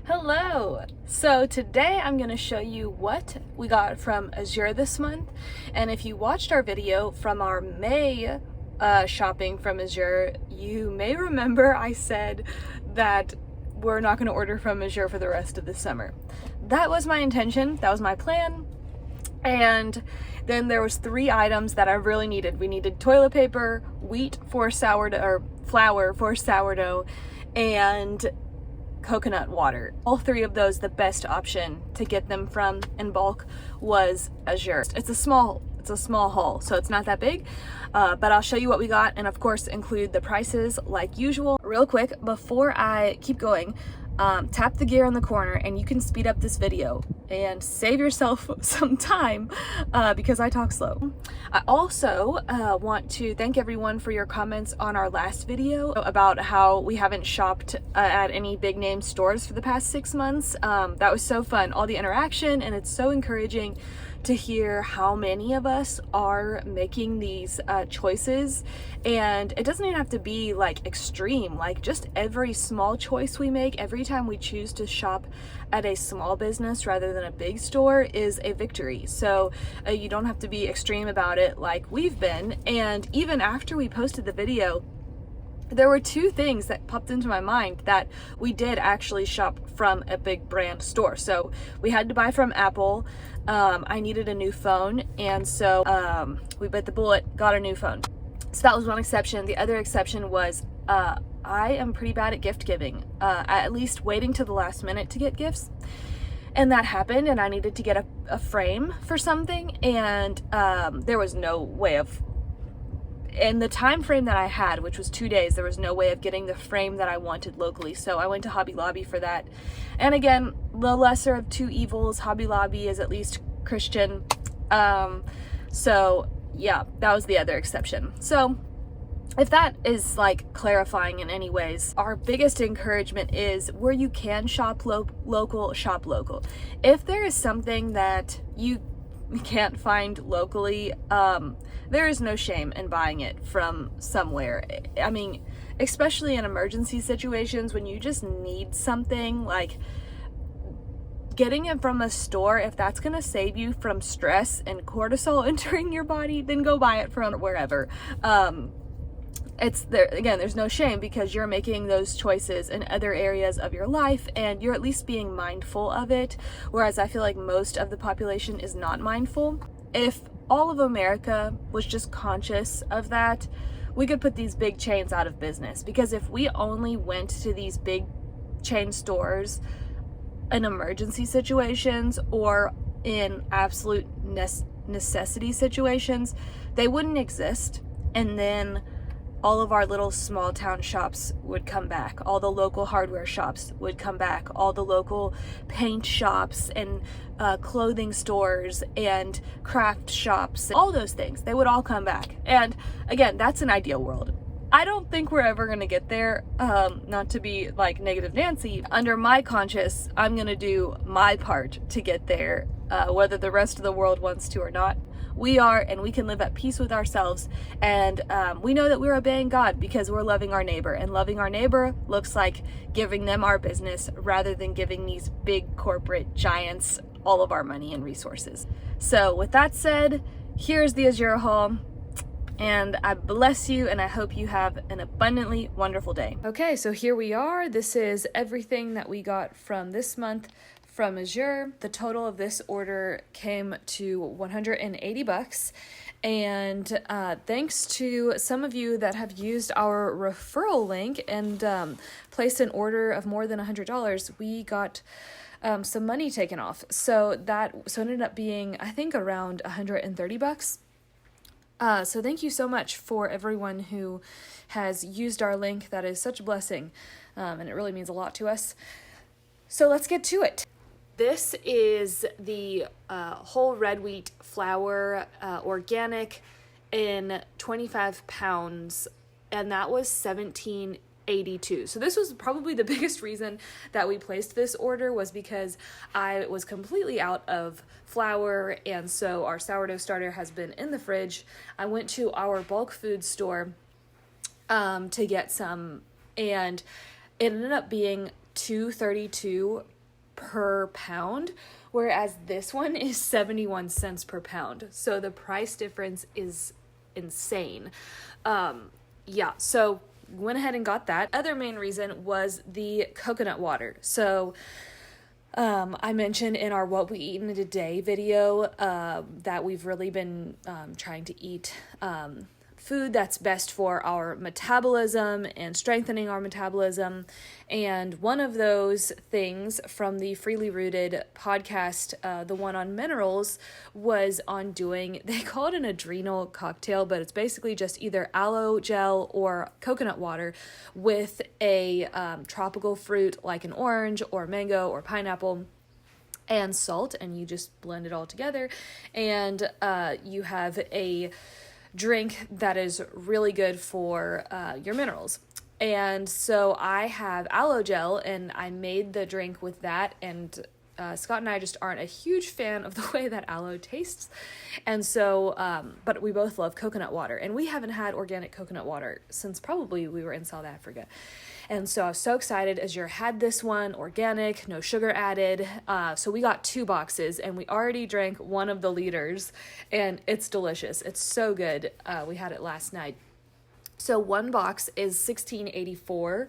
Hello! So today I'm going to show you what we got from Azure this month, and if you watched our video from our May shopping from Azure, you may remember I said that we're not going to order from Azure for the rest of the summer. That was my intention, that was my plan, and then there was 3 items that I really needed. We needed toilet paper, wheat for sourdough, or flour for sourdough, and coconut water. All 3 of those, the best option to get them from in bulk was Azure. It's a small haul, so it's not that big, but I'll show you what we got and of course include the prices like usual. Real quick, before I keep going, tap the gear in the corner and you can speed up this video and save yourself some time because I talk slow. I also want to thank everyone for your comments on our last video about how we haven't shopped at any big name stores for the past 6 months. That was so fun, all the interaction, and it's so encouraging to hear how many of us are making these choices. And it doesn't even have to be like extreme, like just every small choice we make, every time we choose to shop at a small business rather than a big store is a victory. So you don't have to be extreme about it like we've been. And even after we posted the video, there were 2 things that popped into my mind that we did actually shop from a big brand store. So we had to buy from Apple. I needed a new phone, and so we bit the bullet, got a new phone. So that was one exception. The other exception was I am pretty bad at gift giving, at least waiting to the last minute to get gifts. And that happened, and I needed to get a frame for something, and there was no way of, in the time frame that I had, which was 2 days, there was no way of getting the frame that I wanted locally. So I went to Hobby Lobby for that. And again, the lesser of 2 evils, Hobby Lobby is at least Christian. So yeah, that was the other exception. So if that is like clarifying in any ways, our biggest encouragement is where you can shop local, shop local. If there is something that you can't find locally, there is no shame in buying it from somewhere. I mean, especially in emergency situations when you just need something, like getting it from a store, if that's gonna save you from stress and cortisol entering your body, then go buy it from wherever. It's there again, there's no shame because you're making those choices in other areas of your life and you're at least being mindful of it, whereas I feel like most of the population is not mindful. If all of America was just conscious of that, we could put these big chains out of business, because if we only went to these big chain stores in emergency situations or in absolute necessity situations, they wouldn't exist, and then all of our little small town shops would come back. All the local hardware shops would come back. All the local paint shops and clothing stores and craft shops, all those things, they would all come back. And again, that's an ideal world. I don't think we're ever gonna get there, not to be like negative Nancy. Under my conscience, I'm gonna do my part to get there, whether the rest of the world wants to or not. We are, and we can live at peace with ourselves, and we know that we're obeying God because we're loving our neighbor, and loving our neighbor looks like giving them our business rather than giving these big corporate giants all of our money and resources. So with that said, here's the Azure haul, and I bless you, and I hope you have an abundantly wonderful day. Okay, so here we are. This is everything that we got from this month from Azure. The total of this order came to $180, and thanks to some of you that have used our referral link and placed an order of more than $100, we got some money taken off. So it ended up being, I think, around $130. So thank you so much for everyone who has used our link. That is such a blessing, and it really means a lot to us. So let's get to it. This is the whole red wheat flour, organic, in 25 pounds, and that was $17.82. So this was probably the biggest reason that we placed this order, was because I was completely out of flour, and so our sourdough starter has been in the fridge. I went to our bulk food store to get some, and it ended up being $2.32 per pound, whereas this one is 71 cents per pound. So the price difference is insane. Yeah, so went ahead and got that. Other main reason was the coconut water. So I mentioned in our What We Eat in a Day video that we've really been trying to eat food that's best for our metabolism and strengthening our metabolism. And one of those things from the Freely Rooted podcast, the one on minerals, was on doing, they call it an adrenal cocktail, but it's basically just either aloe gel or coconut water with a tropical fruit like an orange or mango or pineapple and salt, and you just blend it all together, and you have a drink that is really good for your minerals. And so I have aloe gel, and I made the drink with that, and Scott and I just aren't a huge fan of the way that aloe tastes, and so but we both love coconut water, and we haven't had organic coconut water since probably we were in South Africa. And so I was so excited. Azure had this one, organic, no sugar added. So we got 2 boxes, and we already drank one of the liters, and it's delicious. It's so good. We had it last night. So one box is $16.84.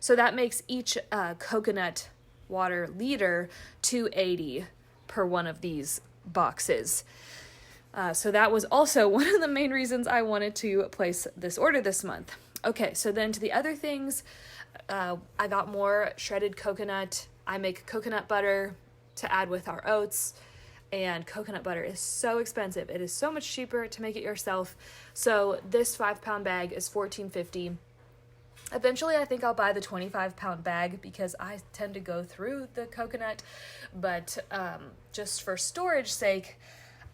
So that makes each coconut water liter $2.80 per one of these boxes. So that was also one of the main reasons I wanted to place this order this month. Okay, so then to the other things, I got more shredded coconut. I make coconut butter to add with our oats, and coconut butter is so expensive. It is so much cheaper to make it yourself. So this 5-pound bag is $14.50. Eventually, I think I'll buy the 25-pound bag because I tend to go through the coconut, but just for storage sake,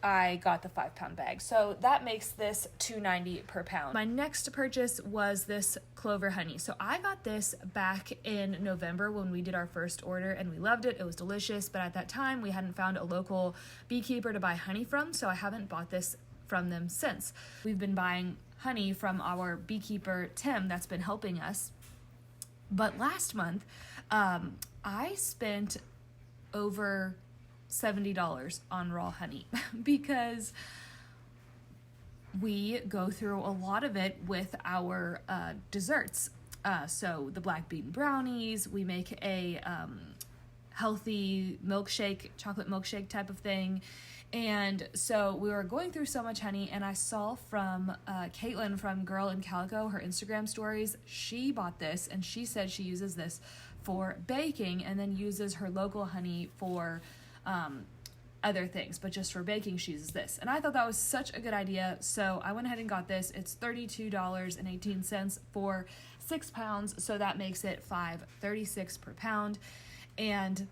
I got the 5-pound bag. So that makes this $2.90 per pound. My next purchase was this Clover Honey. So I got this back in November when we did our first order, and we loved it. It was delicious, but at that time we hadn't found a local beekeeper to buy honey from, so I haven't bought this from them since. We've been buying honey from our beekeeper, Tim, that's been helping us. But last month, I spent over $70 on raw honey because we go through a lot of it with our desserts. So the black bean brownies, we make a healthy milkshake, chocolate milkshake type of thing. And so we were going through so much honey, and I saw from Caitlin from Girl in Calico, her Instagram stories, she bought this, and she said she uses this for baking and then uses her local honey for other things, but just for baking she uses this. And I thought that was such a good idea, so I went ahead and got this. It's $32.18 for 6 pounds, so that makes it $5.36 per pound, and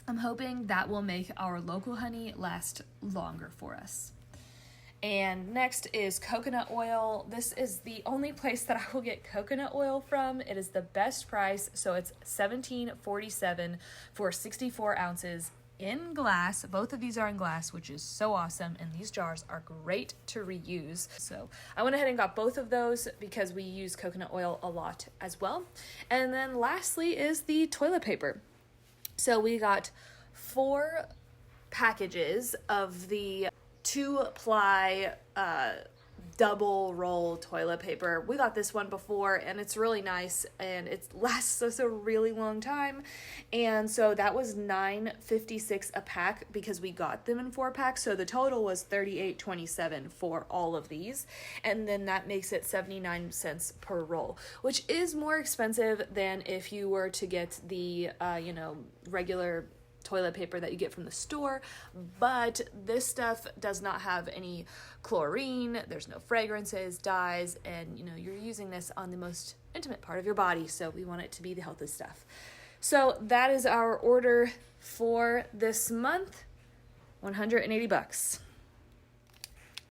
I'm hoping that will make our local honey last longer for us. And next is coconut oil. This is the only place that I will get coconut oil from. It is the best price, so it's $17.47 for 64 ounces in glass. Both of these are in glass, which is so awesome, and these jars are great to reuse. So I went ahead and got both of those because we use coconut oil a lot as well. And then lastly is the toilet paper. So we got 4 packages of the 2-ply double roll toilet paper. We got this one before, and it's really nice, and it lasts us a really long time. And so that was $9.56 a pack because we got them in 4 packs. So the total was $38.27 for all of these, and then that makes it 79 cents per roll, which is more expensive than if you were to get the regular toilet paper that you get from the store, but this stuff does not have any chlorine, there's no fragrances, dyes, and you're using this on the most intimate part of your body, so we want it to be the healthy stuff. So that is our order for this month, $180.